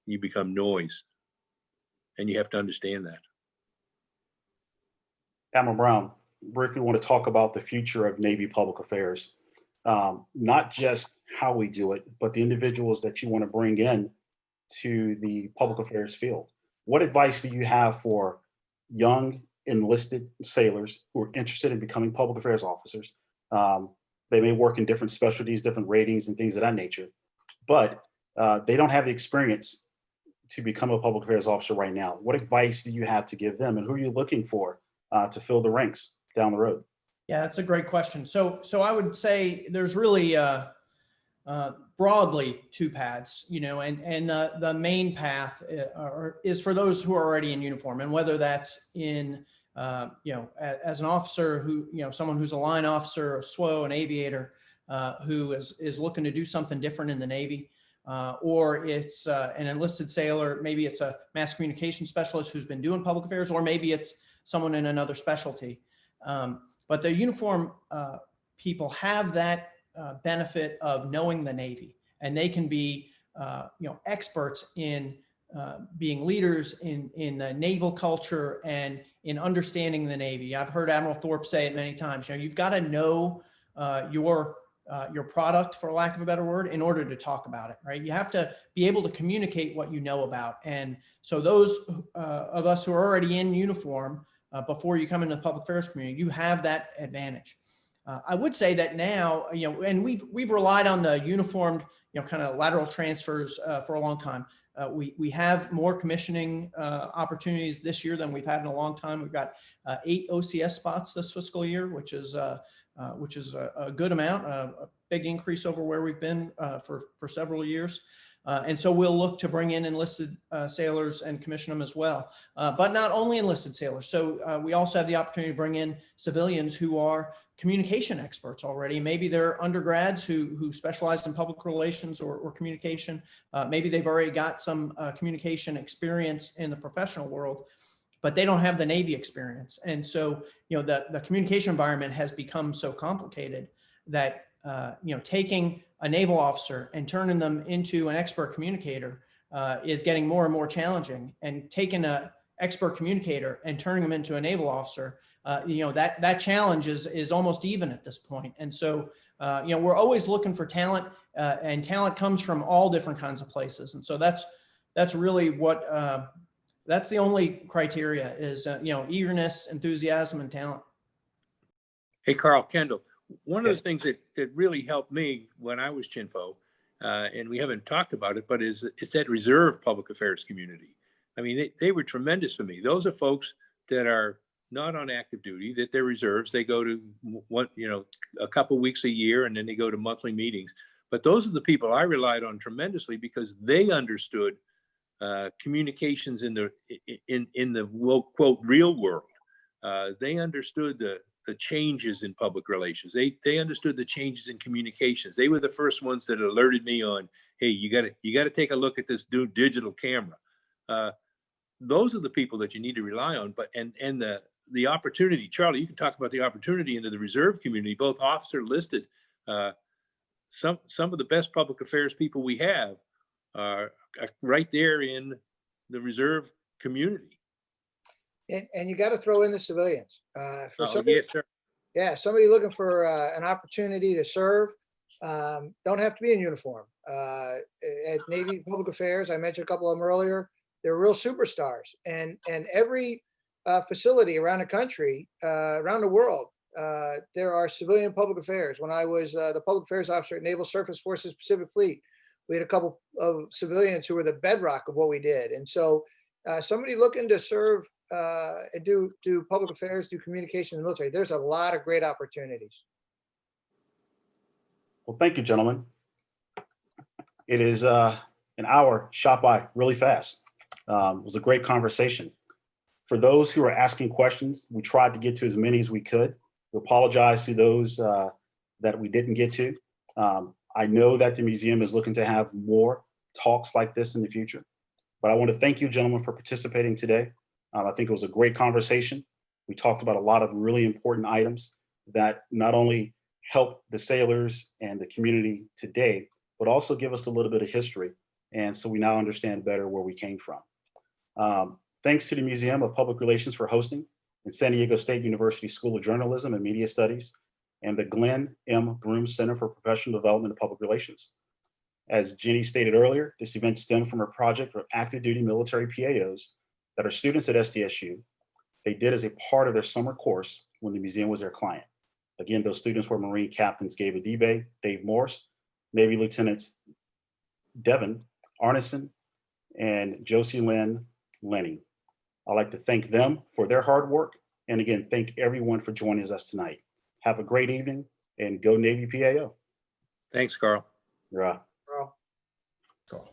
Speaker 3: you become noise, and you have to understand that.
Speaker 2: Admiral Brown, briefly want to talk about the future of Navy public affairs. Not just how we do it, but the individuals that you want to bring in to the public affairs field. What advice do you have for young enlisted sailors who are interested in becoming public affairs officers? They may work in different specialties, different ratings and things of that nature, but they don't have the experience to become a public affairs officer right now. What advice do you have to give them, and who are you looking for to fill the ranks down the road?
Speaker 5: Yeah, that's a great question. So I would say there's really broadly two paths, you know, and the main path is for those who are already in uniform, and whether that's in you know, as an officer who, you know, someone who's a line officer, a SWO, an aviator who is looking to do something different in the Navy, or it's an enlisted sailor, maybe it's a mass communication specialist who's been doing public affairs, or maybe it's someone in another specialty. But the uniform people have that benefit of knowing the Navy, and they can be you know, experts in being leaders in the naval culture and in understanding the Navy. I've heard Admiral Thorp say it many times. You know, you've got to know your product, for lack of a better word, in order to talk about it, right? You have to be able to communicate what you know about. And so those of us who are already in uniform, before you come into the public affairs community, you have that advantage. I would say that now, you know, and we've relied on the uniformed, you know, kind of lateral transfers for a long time. We have more commissioning opportunities this year than we've had in a long time. We've got 8 OCS spots this fiscal year, which is a good amount, a big increase over where we've been for several years. And so we'll look to bring in enlisted sailors and commission them as well, but not only enlisted sailors. So we also have the opportunity to bring in civilians who are communication experts already. Maybe they're undergrads who specialize in public relations or communication. Maybe they've already got some communication experience in the professional world, but they don't have the Navy experience. And so, you know, the communication environment has become so complicated that, you know, taking a naval officer and turning them into an expert communicator is getting more and more challenging. And taking an expert communicator and turning them into a naval officer, you know, that challenge is almost even at this point. And so, you know, we're always looking for talent, and talent comes from all different kinds of places. And so that's really what, that's the only criteria is, you know, eagerness, enthusiasm, and talent.
Speaker 3: Hey, Carl, Kendell, one of
Speaker 2: Yes.
Speaker 3: the things that really helped me when I was CHINFO, and we haven't talked about it, but is that reserve public affairs community. I mean, they were tremendous for me. Those are folks that are not on active duty, that they're reserves. They go to you know, a couple weeks a year, and then they go to monthly meetings. But those are the people I relied on tremendously because they understood communications in the quote real world. They understood the changes in public relations. They understood the changes in communications. They were the first ones that alerted me on, hey, you got to take a look at this new digital camera. Those are the people that you need to rely on. But and the opportunity, Charlie, you can talk about the opportunity into the reserve community, both officer listed. Some of the best public affairs people we have are right there in the reserve community.
Speaker 4: And you got to throw in the civilians. For somebody,
Speaker 3: yes, sir.
Speaker 4: Yeah, somebody looking for an opportunity to serve, don't have to be in uniform. At Navy Public Affairs, I mentioned a couple of them earlier, they're real superstars. And every facility around the country, around the world, There are civilian public affairs. When I was the public affairs officer at Naval Surface Forces Pacific Fleet, we had a couple of civilians who were the bedrock of what we did. And so somebody looking to serve and do public affairs, do communication in the military, there's a lot of great opportunities.
Speaker 2: Well, thank you, gentlemen. It is an hour shot by really fast. It was a great conversation. For those who are asking questions, we tried to get to as many as we could. We apologize to those that we didn't get to. I know that the museum is looking to have more talks like this in the future, but I want to thank you, gentlemen, for participating today. I think it was a great conversation. We talked about a lot of really important items that not only help the sailors and the community today, but also give us a little bit of history. And so we now understand better where we came from. Thanks to the Museum of Public Relations for hosting, and San Diego State University School of Journalism and Media Studies, and the Glenn M. Broom Center for Professional Development and Public Relations. As Jenny stated earlier, this event stemmed from a project of active duty military PAOs that are students at SDSU. They did as a part of their summer course when the museum was their client. Again, those students were Marine Captains Gabe Adibe, Dave Morse, Navy Lieutenants Devin Arneson, and Josie Lynn Lenny. I'd like to thank them for their hard work. And again, thank everyone for joining us tonight. Have a great evening and go Navy PAO.
Speaker 3: Thanks, Carl.
Speaker 2: Right.
Speaker 4: Well,
Speaker 5: Cool.